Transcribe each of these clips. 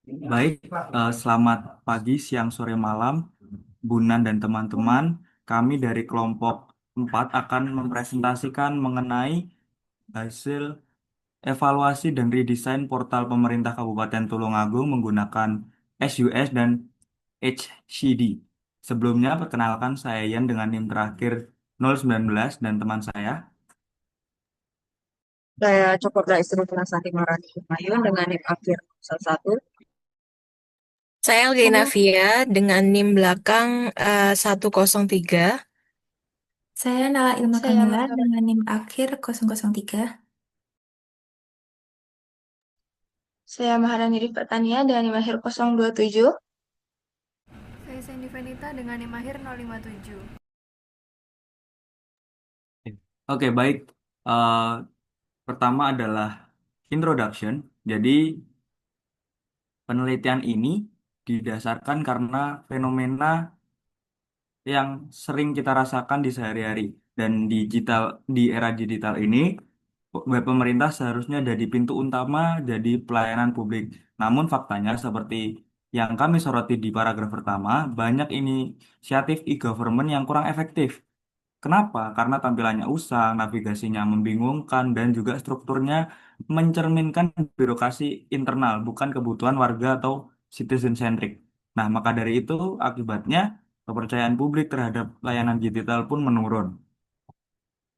Baik, selamat pagi, siang, sore, malam, Bunan dan teman-teman. Kami dari kelompok 4 akan mempresentasikan mengenai hasil evaluasi dan redesign portal pemerintah Kabupaten Tulungagung menggunakan SUS dan HCD. Sebelumnya, perkenalkan saya Yan dengan NIM terakhir 019 dan teman saya. Saya Cokorda Istri Sari Marani Mayun dengan NIM akhir 11. Saya Elgena Via dengan NIM belakang 103. Saya Nala Ilma Saya Kamila Mahar. dengan NIM akhir 003. Saya Maharani Rifat-Tania dengan NIM akhir 027. Saya Sandy Vanita dengan NIM akhir 057. Oke, baik. Eh, Pertama adalah introduction. Jadi, penelitian ini didasarkan karena fenomena yang sering kita rasakan di sehari-hari dan di era digital ini web pemerintah seharusnya jadi pintu utama jadi pelayanan publik. Namun faktanya seperti yang kami soroti di paragraf pertama, banyak inisiatif e-government yang kurang efektif. Kenapa? Karena tampilannya usang, navigasinya membingungkan, dan juga strukturnya mencerminkan birokrasi internal, bukan kebutuhan warga atau citizen centric. Nah, maka dari itu akibatnya kepercayaan publik terhadap layanan digital pun menurun.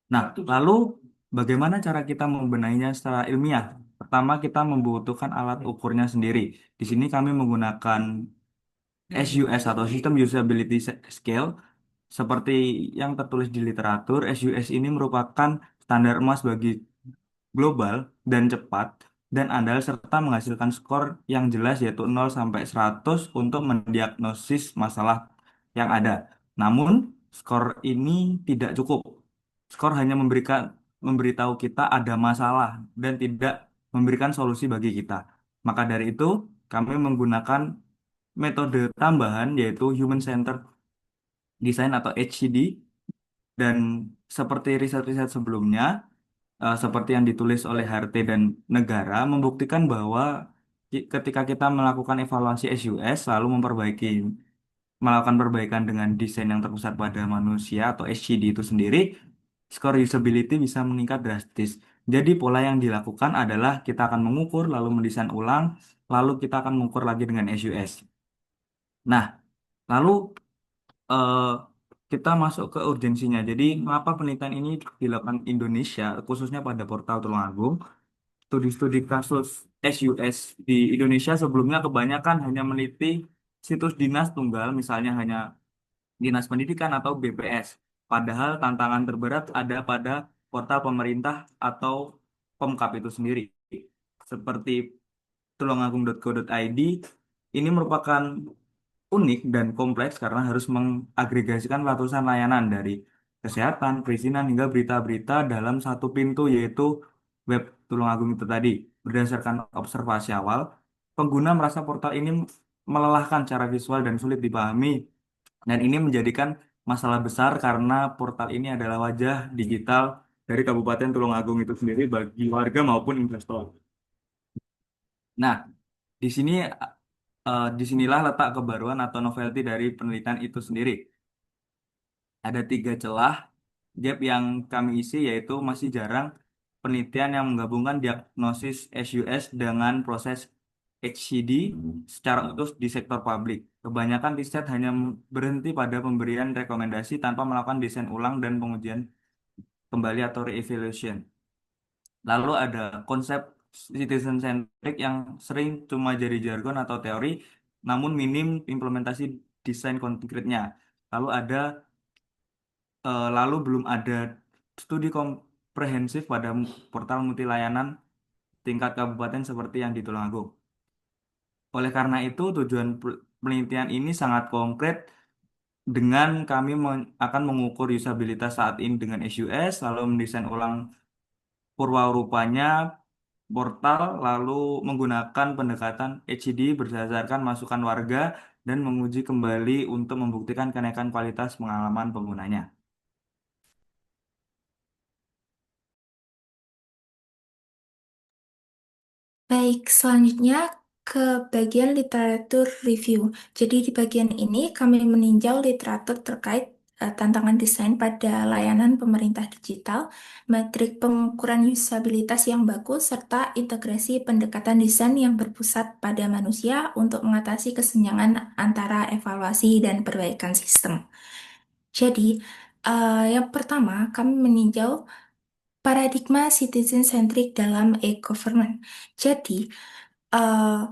Nah, lalu bagaimana cara kita membenahinya secara ilmiah? Pertama, kita membutuhkan alat ukurnya sendiri. Di sini kami menggunakan SUS atau System Usability Scale. Seperti yang tertulis di literatur, SUS ini merupakan standar emas bagi global dan cepat dan andal serta menghasilkan skor yang jelas yaitu 0 sampai 100 untuk mendiagnosis masalah yang ada. Namun, skor ini tidak cukup. Skor hanya memberitahu kita ada masalah dan tidak memberikan solusi bagi kita. Maka dari itu, kami menggunakan metode tambahan yaitu Human Centered Design atau HCD dan seperti riset-riset sebelumnya, seperti yang ditulis oleh Harte dan negara, membuktikan bahwa ketika kita melakukan evaluasi SUS, lalu melakukan perbaikan dengan desain yang terpusat pada manusia atau SCD itu sendiri, skor usability bisa meningkat drastis. Jadi pola yang dilakukan adalah kita akan mengukur, lalu mendesain ulang, lalu kita akan mengukur lagi dengan SUS. Nah, lalu eh, kita masuk ke urgensinya. Jadi, mengapa penelitian ini dilakukan Indonesia, khususnya pada portal Tulungagung? Studi-studi kasus SUS di Indonesia sebelumnya kebanyakan hanya meneliti situs dinas tunggal, misalnya hanya Dinas Pendidikan atau BPS. Padahal tantangan terberat ada pada portal pemerintah atau Pemkap itu sendiri. Seperti tulungagung.go.id, ini merupakan unik dan kompleks karena harus mengagregasikan ratusan layanan dari kesehatan, perizinan, hingga berita-berita dalam satu pintu yaitu web Tulungagung itu tadi. Berdasarkan observasi awal, pengguna merasa portal ini melelahkan secara visual dan sulit dipahami dan ini menjadikan masalah besar karena portal ini adalah wajah digital dari Kabupaten Tulungagung itu sendiri bagi warga maupun investor. Nah, disinilah letak kebaruan atau novelty dari penelitian itu sendiri. Ada tiga celah gap yang kami isi yaitu masih jarang penelitian yang menggabungkan diagnosis SUS dengan proses HCD secara utuh di sektor publik. Kebanyakan riset hanya berhenti pada pemberian rekomendasi tanpa melakukan desain ulang dan pengujian kembali atau re-evaluation. Lalu ada konsep citizen centric yang sering cuma jadi jargon atau teori, namun minim implementasi desain konkretnya. Lalu lalu belum ada studi komprehensif pada portal multilayanan tingkat kabupaten seperti yang di Tulungagung. Oleh karena itu, tujuan penelitian ini sangat konkret dengan kami akan mengukur usabilitas saat ini dengan SUS, lalu mendesain ulang purwarupanya portal lalu menggunakan pendekatan HCD berdasarkan masukan warga dan menguji kembali untuk membuktikan kenaikan kualitas pengalaman penggunanya. Baik, selanjutnya ke bagian literatur review. Jadi di bagian ini kami meninjau literatur terkait tantangan desain pada layanan pemerintah digital, metrik pengukuran usabilitas yang bagus, serta integrasi pendekatan desain yang berpusat pada manusia untuk mengatasi kesenjangan antara evaluasi dan perbaikan sistem. Jadi, yang pertama kami meninjau paradigma citizen-centric dalam e-government. Jadi, eh,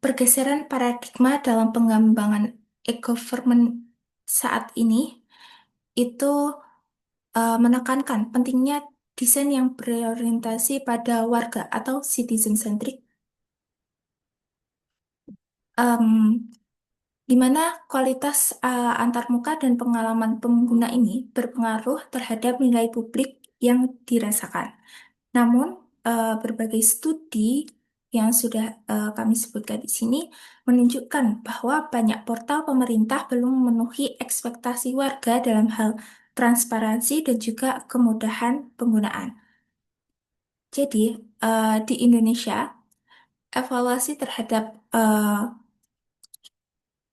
pergeseran paradigma dalam pengembangan e-government saat ini itu menekankan pentingnya desain yang berorientasi pada warga atau citizen-centric, em, di mana kualitas antarmuka dan pengalaman pengguna ini berpengaruh terhadap nilai publik yang dirasakan. Namun, berbagai studi yang sudah kami sebutkan di sini menunjukkan bahwa banyak portal pemerintah belum memenuhi ekspektasi warga dalam hal transparansi dan juga kemudahan penggunaan. Jadi, di Indonesia, evaluasi terhadap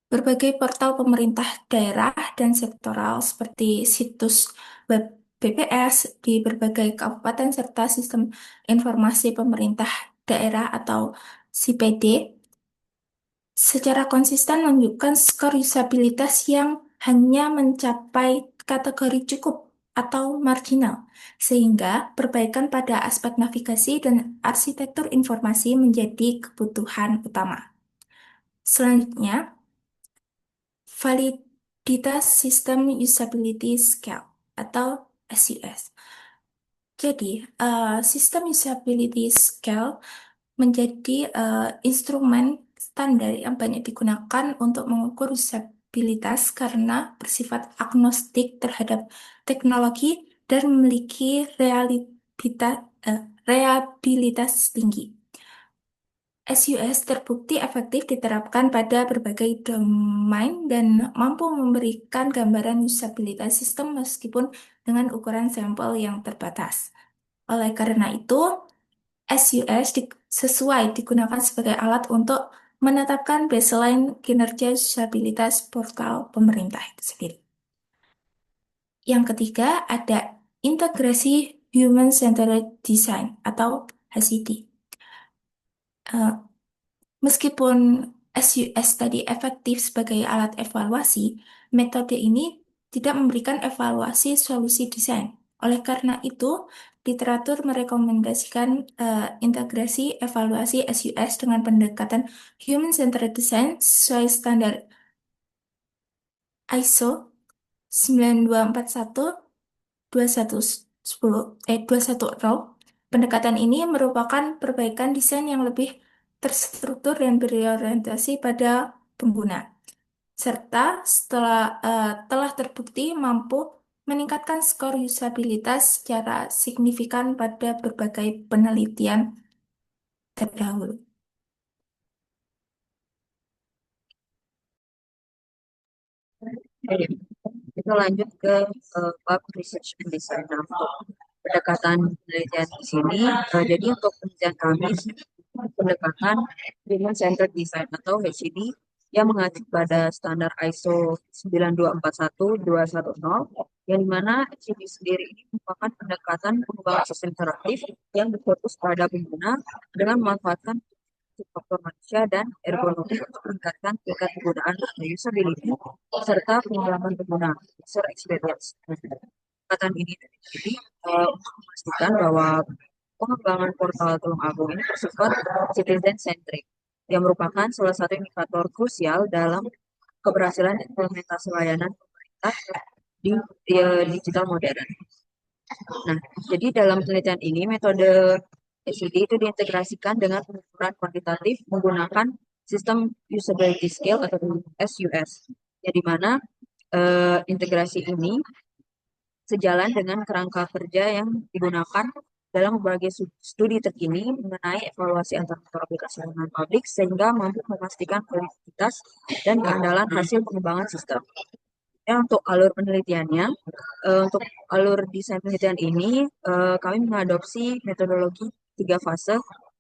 berbagai portal pemerintah daerah dan sektoral seperti situs web BPS di berbagai kabupaten serta sistem informasi pemerintah daerah atau CPD secara konsisten menunjukkan skor usabilitas yang hanya mencapai kategori cukup atau marginal, sehingga perbaikan pada aspek navigasi dan arsitektur informasi menjadi kebutuhan utama. Selanjutnya, validitas System Usability Scale atau SUS. Jadi, System Usability Scale menjadi instrumen standar yang banyak digunakan untuk mengukur usabilitas karena bersifat agnostik terhadap teknologi dan memiliki reliabilitas tinggi. SUS terbukti efektif diterapkan pada berbagai domain dan mampu memberikan gambaran usabilitas sistem meskipun dengan ukuran sampel yang terbatas. Oleh karena itu, SUS sesuai digunakan sebagai alat untuk menetapkan baseline kinerja usabilitas portal pemerintah itu sendiri. Yang ketiga, ada integrasi Human Centered Design atau HCD. Meskipun SUS tadi efektif sebagai alat evaluasi, metode ini tidak memberikan evaluasi solusi desain. Oleh karena itu, literatur merekomendasikan integrasi evaluasi SUS dengan pendekatan Human Centered Design sesuai standar ISO 9241 210. Pendekatan ini merupakan perbaikan desain yang lebih terstruktur dan berorientasi pada pengguna, serta telah terbukti mampu meningkatkan skor usabilitas secara signifikan pada berbagai penelitian terdahulu. Oke, kita lanjut ke bab research and design. Nah, untuk pendekatan penelitian di sini, jadi untuk penelitian kami pendekatan Human Centered Design atau HCD yang mengacu pada standar ISO 9241210 yang dimana HCD sendiri ini merupakan pendekatan pengembangan sistem interaktif yang berfokus pada pengguna dengan memanfaatkan faktor manusia dan ergonomi untuk meningkatkan tingkat penggunaan atau usability serta pengalaman pengguna user experience. Pendekatan ini jadi untuk memastikan bahwa pengembangan portal Tulungagung ini bersifat citizen-centric yang merupakan salah satu indikator krusial dalam keberhasilan implementasi layanan pemerintah di digital modern. Nah, jadi dalam penelitian ini metode SUD itu diintegrasikan dengan pengukuran kuantitatif menggunakan sistem usability scale atau SUS, yang dimana integrasi ini sejalan dengan kerangka kerja yang digunakan dalam berbagai studi terkini mengenai evaluasi antar aplikasi layanan publik sehingga mampu memastikan kualitas dan keandalan hasil pengembangan sistem. Ya, untuk alur penelitiannya, untuk alur desain penelitian ini, kami mengadopsi metodologi 3 fase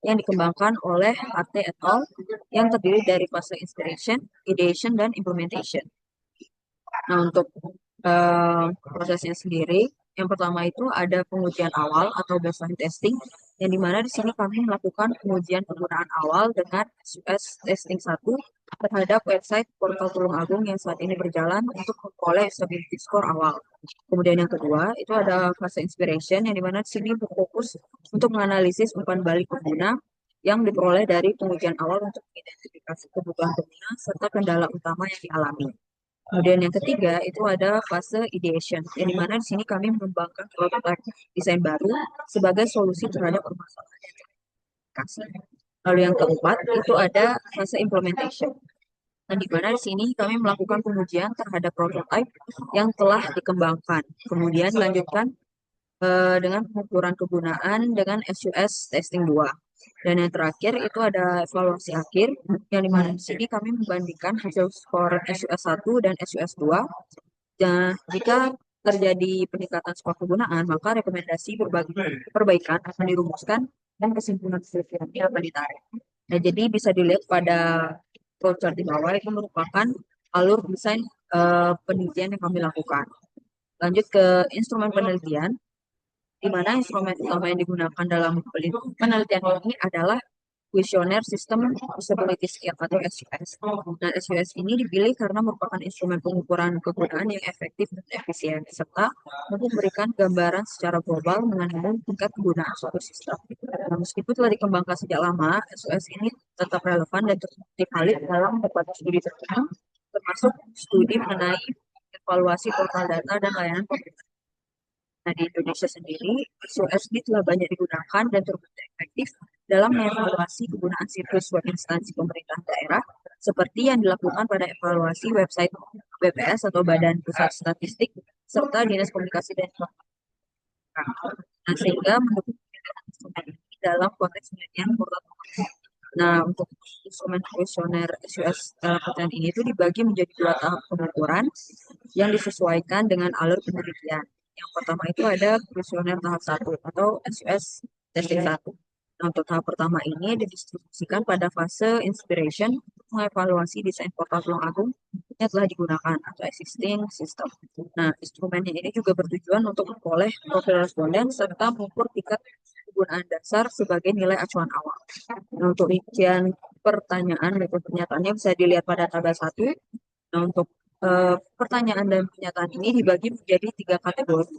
yang dikembangkan oleh AT et al. Yang terdiri dari fase inspiration, ideation, dan implementation. Nah, untuk prosesnya sendiri, yang pertama itu ada pengujian awal atau baseline testing, yang dimana di sini kami melakukan pengujian penggunaan awal dengan SUS testing 1 terhadap website portal Tulung Agung yang saat ini berjalan untuk memperoleh usability score awal. Kemudian yang kedua itu ada fase inspiration, yang dimana di sini berfokus untuk menganalisis umpan balik pengguna yang diperoleh dari pengujian awal untuk mengidentifikasi kebutuhan pengguna serta kendala utama yang dialami. Kemudian yang ketiga itu ada fase ideation, yang dimana di sini kami mengembangkan prototipe desain baru sebagai solusi terhadap permasalahan yang terjadi. Lalu yang keempat itu ada fase implementation. Nah, di mana di sini kami melakukan pengujian terhadap prototipe yang telah dikembangkan. Kemudian dilanjutkan dengan pengukuran kegunaan dengan SUS testing 2. Dan yang terakhir itu ada evaluasi akhir, yang dimana di sini kami membandingkan hasil skor SUS 1 dan SUS 2. Dan jika terjadi peningkatan skor kegunaan, maka rekomendasi perbaikan akan dirumuskan dan kesimpulan penelitiannya akan ditarik. Nah, jadi bisa dilihat pada flowchart di bawah itu merupakan alur desain penelitian yang kami lakukan. Lanjut ke instrumen penelitian, di mana instrumen utama yang digunakan dalam penelitian ini adalah Kuesioner Sistem Usability Scale atau SUS. Nah, SUS ini dipilih karena merupakan instrumen pengukuran kegunaan yang efektif dan efisien, serta untuk memberikan gambaran secara global mengenai tingkat kegunaan suatu sistem. Nah, meskipun telah dikembangkan sejak lama, SUS ini tetap relevan dan terbukti valid dalam berbagai studi terkenal, termasuk studi mengenai evaluasi portal data dan layanan pemerintah. Nah, di Indonesia sendiri, SUSD telah banyak digunakan dan terbukti efektif dalam mengevaluasi kegunaan situs web instansi pemerintah daerah, seperti yang dilakukan pada evaluasi website BPS atau Badan Pusat Statistik, serta Dinas Komunikasi dan Informatika. Nah, sehingga mendukung instrumen ini dalam konteks penelitian portal. Nah, untuk instrumen kuesioner SUS dalam penelitian ini itu dibagi menjadi 2 tahap pengukuran yang disesuaikan dengan alur penelitian. Yang pertama itu ada kuesioner tahap 1 atau SUS testing 1. Nah, untuk tahap pertama ini didistribusikan pada fase inspiration untuk mengevaluasi desain portal Tulung Agung yang telah digunakan atau existing system. Nah, instrumen ini juga bertujuan untuk memperoleh profil responden serta mengukur tingkat kegunaan dasar sebagai nilai acuan awal. Nah, untuk rincian pertanyaan dan pernyataannya bisa dilihat pada tabel 1. Nah, untuk pertanyaan dan pernyataan ini dibagi menjadi 3 kategori.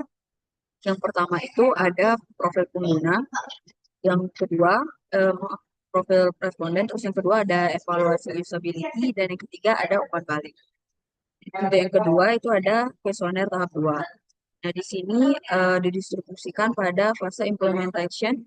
Yang pertama itu ada profil pengguna, yang kedua profil responden, terus yang kedua ada evaluasi usability, dan yang ketiga ada umpan balik. Untuk yang kedua itu ada kuesioner tahap 2. Nah, di sini didistribusikan pada fase implementation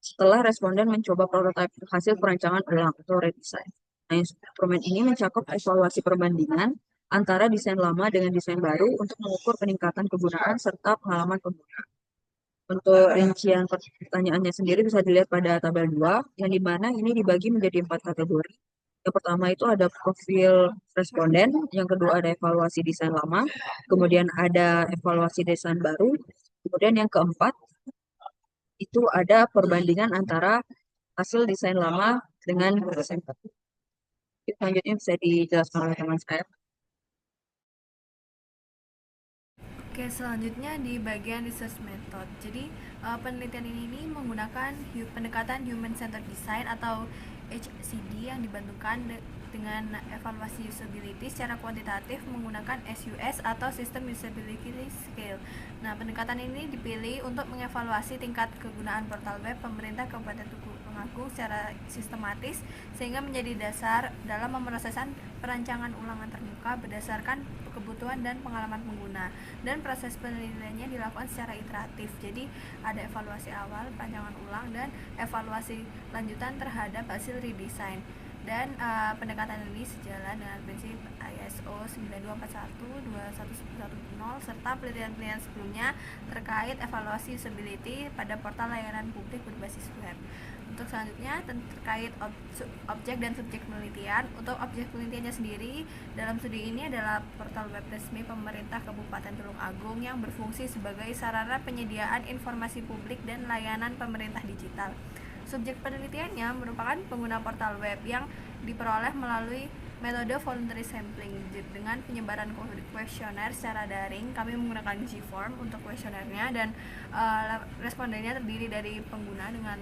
setelah responden mencoba prototipe hasil perancangan ulang atau redesign. Nah, instrumen ini mencakup evaluasi perbandingan antara desain lama dengan desain baru untuk mengukur peningkatan kegunaan serta pengalaman pengguna. Untuk rincian pertanyaannya sendiri bisa dilihat pada tabel 2, yang dimana ini dibagi menjadi 4 kategori. Yang pertama itu ada profil responden, yang kedua ada evaluasi desain lama, kemudian ada evaluasi desain baru, kemudian yang keempat itu ada perbandingan antara hasil desain lama dengan desain baru. Selanjutnya bisa dijelaskan oleh teman saya. Oke, selanjutnya di bagian research method. Jadi, penelitian ini menggunakan pendekatan Human Centered Design atau HCD yang dibantukan dengan evaluasi usability secara kuantitatif menggunakan SUS atau System Usability Scale. Nah, pendekatan ini dipilih untuk mengevaluasi tingkat kegunaan portal web pemerintah Kabupaten Tulung Agung secara sistematis sehingga menjadi dasar dalam pemrosesan perancangan ulangan terbuka berdasarkan kebutuhan dan pengalaman pengguna, dan proses penelitiannya dilakukan secara iteratif. Jadi ada evaluasi awal, perancangan ulang, dan evaluasi lanjutan terhadap hasil redesign. Dan pendekatan ini sejalan dengan prinsip ISO 9241-2110 serta penelitian-penelitian sebelumnya terkait evaluasi usability pada portal layanan publik berbasis web. Untuk selanjutnya terkait objek dan subjek penelitian. Untuk objek penelitiannya sendiri dalam studi ini adalah portal web resmi pemerintah Kabupaten Tulung Agung yang berfungsi sebagai sarana penyediaan informasi publik dan layanan pemerintah digital. Subjek penelitiannya merupakan pengguna portal web yang diperoleh melalui metode voluntary sampling dengan penyebaran kuesioner secara daring. Kami menggunakan Gform untuk kuesionernya dan respondennya terdiri dari pengguna dengan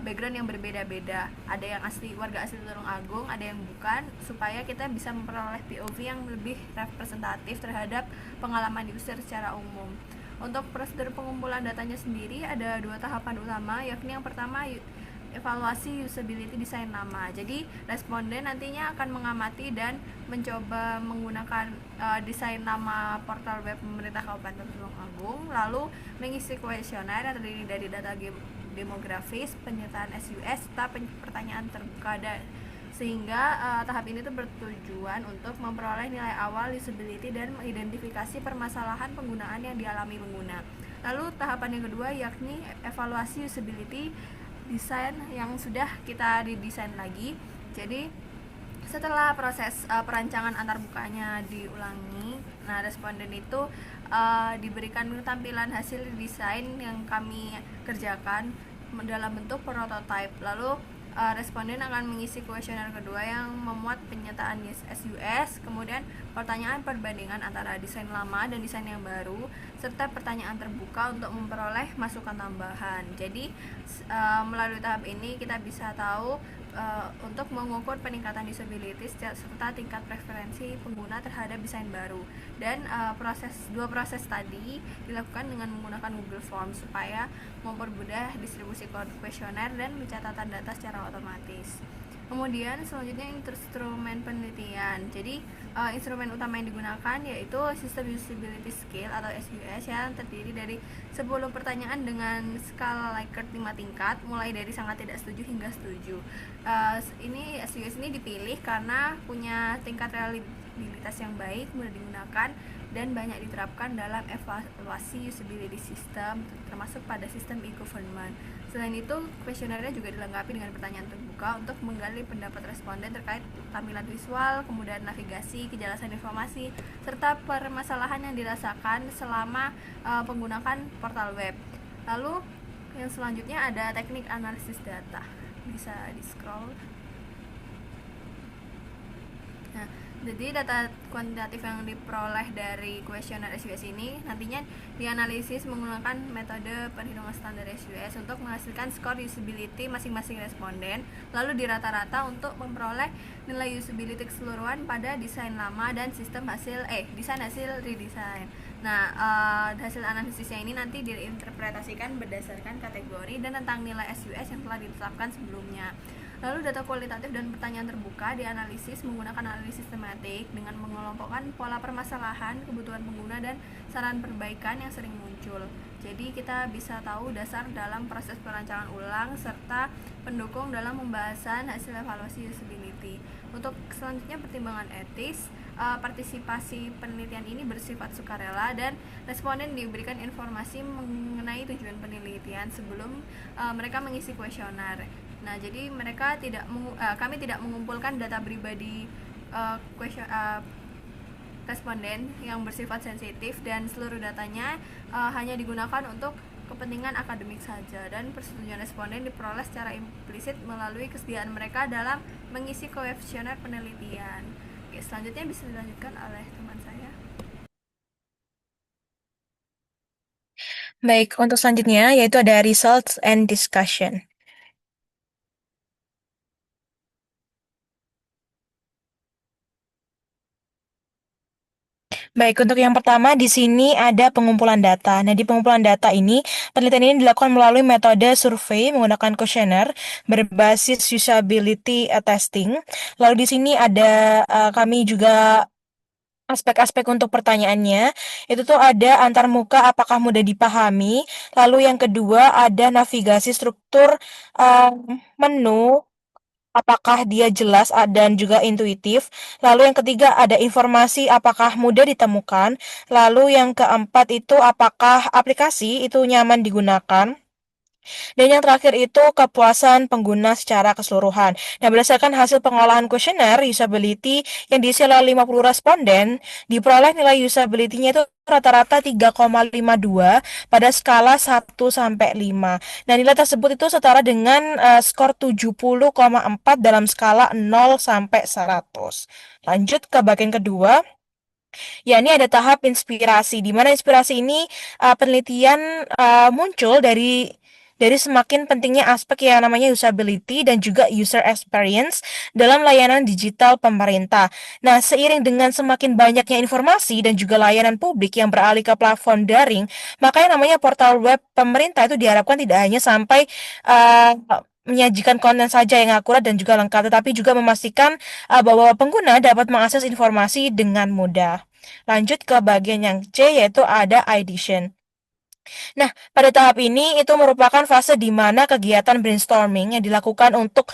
background yang berbeda-beda. Ada yang warga asli Tulung Agung, ada yang bukan, supaya kita bisa memperoleh POV yang lebih representatif terhadap pengalaman user secara umum. Untuk prosedur pengumpulan datanya sendiri ada 2 tahapan utama, yakni yang pertama evaluasi usability desain nama. Jadi responden nantinya akan mengamati dan mencoba menggunakan desain nama portal web pemerintah Kabupaten Tulung Agung, lalu mengisi kuesioner yang terdiri dari data demografis, penyertaan SUS, serta pertanyaan terbuka, sehingga tahap ini tuh bertujuan untuk memperoleh nilai awal usability dan mengidentifikasi permasalahan penggunaan yang dialami pengguna. Lalu tahapan yang kedua yakni evaluasi usability desain yang sudah kita redesain lagi. Jadi setelah proses perancangan antarbukanya diulangi, nah responden itu diberikan tampilan hasil desain yang kami kerjakan dalam bentuk prototype. Lalu responden akan mengisi kuesioner kedua yang memuat penyataan SUS, kemudian pertanyaan perbandingan antara desain lama dan desain yang baru, serta pertanyaan terbuka untuk memperoleh masukan tambahan. Jadi melalui tahap ini kita bisa tahu untuk mengukur peningkatan usability serta tingkat preferensi pengguna terhadap desain baru. Dan dua proses tadi dilakukan dengan menggunakan Google Forms supaya mempermudah distribusi kuesioner dan pencatatan data secara otomatis. Kemudian selanjutnya instrumen penelitian. Jadi instrumen utama yang digunakan yaitu System Usability Scale atau SUS yang terdiri dari 10 pertanyaan dengan skala Likert 5 tingkat, mulai dari sangat tidak setuju hingga setuju. Ini SUS ini dipilih karena punya tingkat reliabilitas yang baik, mudah digunakan, dan banyak diterapkan dalam evaluasi usability system, termasuk pada sistem e-government. Selain itu, kuesionernya juga dilengkapi dengan pertanyaan terbuka untuk menggali pendapat responden terkait tampilan visual, kemudahan navigasi, kejelasan informasi, serta permasalahan yang dirasakan selama menggunakan portal web. Lalu yang selanjutnya ada teknik analisis data. Bisa di-scroll. Nah, jadi data kuantitatif yang diperoleh dari kuesioner SUS ini nantinya dianalisis menggunakan metode perhitungan standar SUS untuk menghasilkan skor usability masing-masing responden, lalu dirata-rata untuk memperoleh nilai usability keseluruhan pada desain lama dan desain hasil redesign. Nah, hasil analisisnya ini nanti diinterpretasikan berdasarkan kategori dan tentang nilai SUS yang telah ditetapkan sebelumnya. Lalu data kualitatif dan pertanyaan terbuka dianalisis menggunakan analisis tematik dengan mengelompokkan pola permasalahan, kebutuhan pengguna, dan saran perbaikan yang sering muncul. Jadi kita bisa tahu dasar dalam proses perancangan ulang serta pendukung dalam pembahasan hasil evaluasi usability. Untuk selanjutnya pertimbangan etis, partisipasi penelitian ini bersifat sukarela dan responden diberikan informasi mengenai tujuan penelitian sebelum mereka mengisi kuesioner. Nah, jadi kami tidak mengumpulkan data pribadi responden yang bersifat sensitif, dan seluruh datanya hanya digunakan untuk kepentingan akademik saja, dan persetujuan responden diperoleh secara implisit melalui kesediaan mereka dalam mengisi kuesioner penelitian. Oke, selanjutnya bisa dilanjutkan oleh teman saya. Baik, untuk selanjutnya yaitu ada results and discussion. Baik, untuk yang pertama di sini ada pengumpulan data. Nah, di pengumpulan data ini, penelitian ini dilakukan melalui metode survei menggunakan kuesioner berbasis usability testing. Lalu di sini ada kami juga aspek-aspek untuk pertanyaannya. Itu tuh ada antarmuka apakah mudah dipahami. Lalu yang kedua ada navigasi struktur menu, apakah dia jelas dan juga intuitif. Lalu yang ketiga ada informasi apakah mudah ditemukan. Lalu yang keempat itu apakah aplikasi itu nyaman digunakan. Dan yang terakhir itu kepuasan pengguna secara keseluruhan. Nah, berdasarkan hasil pengolahan kuesioner usability yang diisi oleh 50 responden, diperoleh nilai usability-nya itu rata-rata 3,52 pada skala 1 sampai 5. Nah, nilai tersebut itu setara dengan skor 70,4 dalam skala 0 sampai 100. Lanjut ke bagian kedua, ya, ini ada tahap inspirasi, di mana inspirasi ini penelitian muncul dari semakin pentingnya aspek yang namanya usability dan juga user experience dalam layanan digital pemerintah. Nah, seiring dengan semakin banyaknya informasi dan juga layanan publik yang beralih ke platform daring, maka yang namanya portal web pemerintah itu diharapkan tidak hanya sampai uh, menyajikan konten saja yang akurat dan juga lengkap, tetapi juga memastikan bahwa pengguna dapat mengakses informasi dengan mudah. Lanjut ke bagian yang C, yaitu ada edition. Nah, pada tahap ini itu merupakan fase di mana kegiatan brainstorming yang dilakukan untuk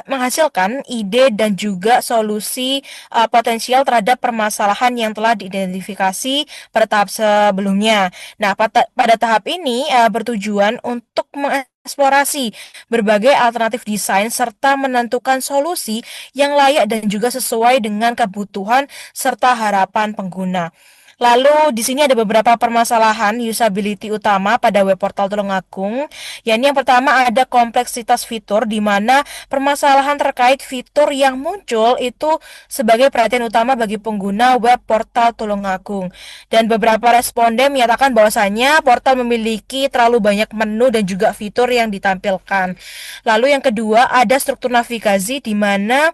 menghasilkan ide dan juga solusi potensial terhadap permasalahan yang telah diidentifikasi pada tahap sebelumnya. Nah, pada tahap ini bertujuan untuk mengeksplorasi berbagai alternatif desain serta menentukan solusi yang layak dan juga sesuai dengan kebutuhan serta harapan pengguna. Lalu di sini ada beberapa permasalahan usability utama pada web portal Tulungagung. Yang pertama ada kompleksitas fitur, di mana permasalahan terkait fitur yang muncul itu sebagai perhatian utama bagi pengguna web portal Tulungagung. Dan beberapa responden menyatakan bahwasannya portal memiliki terlalu banyak menu dan juga fitur yang ditampilkan. Lalu yang kedua ada struktur navigasi, di mana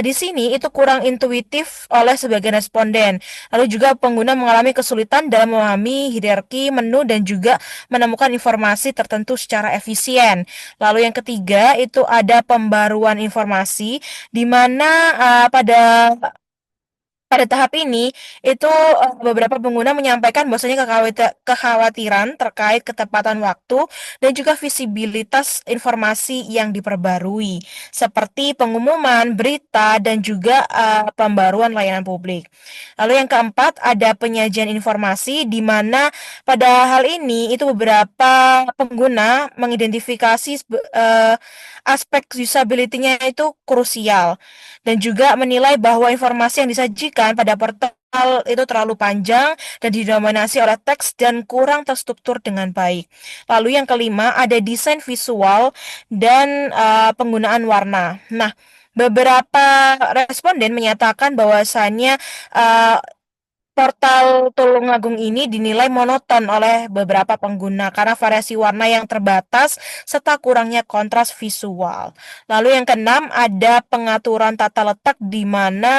di sini itu kurang intuitif oleh sebagian responden. Lalu juga pengguna mengalami kesulitan dalam memahami hierarki menu dan juga menemukan informasi tertentu secara efisien. Lalu yang ketiga itu ada pembaruan informasi, di mana pada tahap ini itu beberapa pengguna menyampaikan bahwasanya kekhawatiran terkait ketepatan waktu dan juga visibilitas informasi yang diperbarui, seperti pengumuman, berita, dan juga pembaruan layanan publik. Lalu yang keempat ada penyajian informasi, di mana pada hal ini itu beberapa pengguna mengidentifikasi aspek usability-nya itu krusial dan juga menilai bahwa informasi yang disajikan pada portal itu terlalu panjang dan didominasi oleh teks dan kurang terstruktur dengan baik. Lalu yang kelima ada desain visual dan penggunaan warna. Nah, beberapa responden menyatakan bahwasannya uh, portal Tulungagung ini dinilai monoton oleh beberapa pengguna karena variasi warna yang terbatas serta kurangnya kontras visual. Lalu yang keenam ada pengaturan tata letak, di mana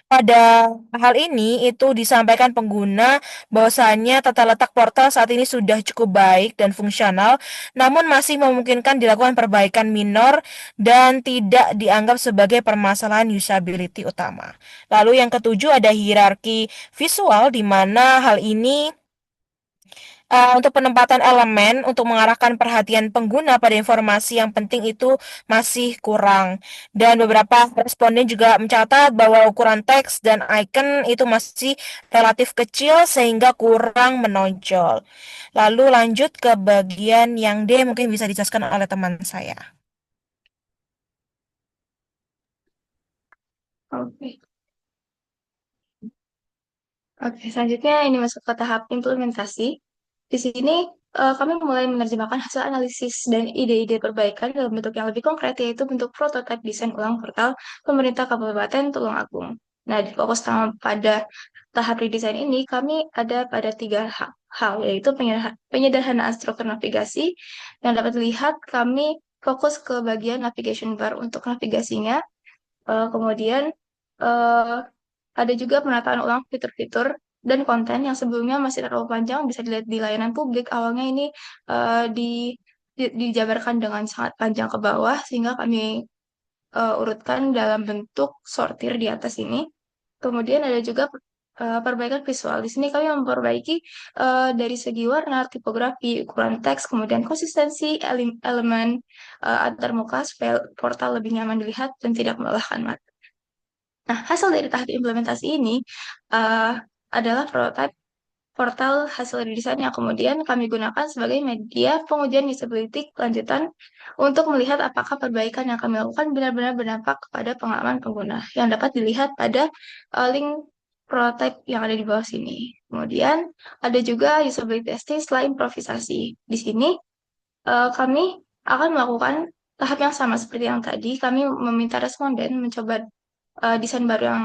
pada hal ini itu disampaikan pengguna bahwasannya tata letak portal saat ini sudah cukup baik dan fungsional, namun masih memungkinkan dilakukan perbaikan minor dan tidak dianggap sebagai permasalahan usability utama. Lalu yang ketujuh ada hierarki visual, di mana hal ini untuk penempatan elemen untuk mengarahkan perhatian pengguna pada informasi yang penting itu masih kurang. Dan beberapa responden juga mencatat bahwa ukuran teks dan icon itu masih relatif kecil sehingga kurang menonjol. Lalu lanjut ke bagian yang D, mungkin bisa dijelaskan oleh teman saya. Oke. Oke, selanjutnya ini masuk ke tahap implementasi. Di sini kami mulai menerjemahkan hasil analisis dan ide-ide perbaikan dalam bentuk yang lebih konkret, yaitu bentuk prototipe desain ulang portal pemerintah Kabupaten Tulungagung. Nah, di fokus pada tahap redesign ini, kami ada pada tiga hal, yaitu penyederhanaan struktur navigasi. Yang dapat dilihat, kami fokus ke bagian navigation bar untuk navigasinya. Kemudian, eh, ada juga penataan ulang fitur-fitur dan konten yang sebelumnya masih terlalu panjang, bisa dilihat di layanan publik. Awalnya ini dijabarkan dengan sangat panjang ke bawah, sehingga kami urutkan dalam bentuk sortir di atas ini. Kemudian ada juga perbaikan visual. Di sini kami memperbaiki dari segi warna, tipografi, ukuran teks, kemudian konsistensi elemen antar muka supaya portal lebih nyaman dilihat dan tidak melelahkan mata. Nah, hasil dari tahap implementasi ini adalah prototipe portal hasil redesign yang kemudian kami gunakan sebagai media pengujian usability lanjutan untuk melihat apakah perbaikan yang kami lakukan benar-benar berdampak kepada pengalaman pengguna yang dapat dilihat pada link prototype yang ada di bawah sini. Kemudian ada juga usability testing setelah improvisasi. Di sini kami akan melakukan tahap yang sama seperti yang tadi. Kami meminta responden mencoba desain baru yang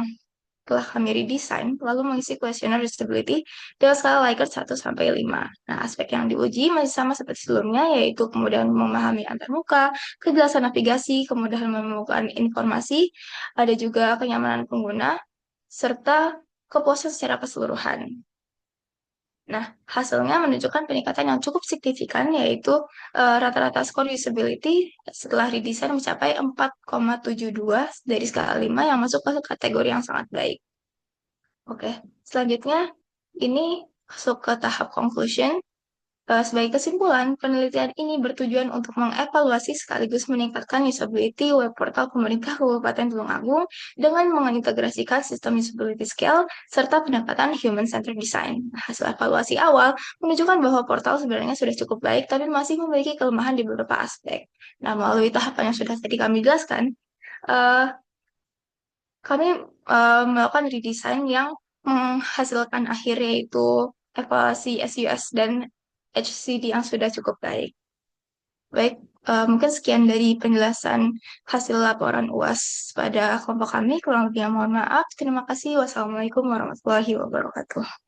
telah kami redesign, lalu mengisi kuesioner usability dengan skala Likert 1 sampai 5. Nah, aspek yang diuji masih sama seperti sebelumnya, yaitu kemudahan memahami antarmuka, kejelasan navigasi, kemudahan menemukan informasi, ada juga kenyamanan pengguna, serta kepuasan secara keseluruhan. Nah, hasilnya menunjukkan peningkatan yang cukup signifikan, yaitu rata-rata skor usability setelah redesign mencapai 4,72 dari skala 5 yang masuk ke kategori yang sangat baik. Oke, selanjutnya ini masuk ke tahap conclusion. Sebagai kesimpulan, penelitian ini bertujuan untuk mengevaluasi sekaligus meningkatkan usability web portal pemerintah Kabupaten Tulungagung dengan mengintegrasikan sistem usability scale serta pendekatan human-centered design. Hasil evaluasi awal menunjukkan bahwa portal sebenarnya sudah cukup baik, tapi masih memiliki kelemahan di beberapa aspek. Nah, melalui tahapan yang sudah tadi kami jelaskan, eh, kami melakukan redesign yang menghasilkan akhirnya yaitu evaluasi SUS dan HCD yang sudah cukup baik. Baik, mungkin sekian dari penjelasan hasil laporan UAS pada kelompok kami. Kurang lebihnya mohon maaf. Terima kasih. Wassalamualaikum warahmatullahi wabarakatuh.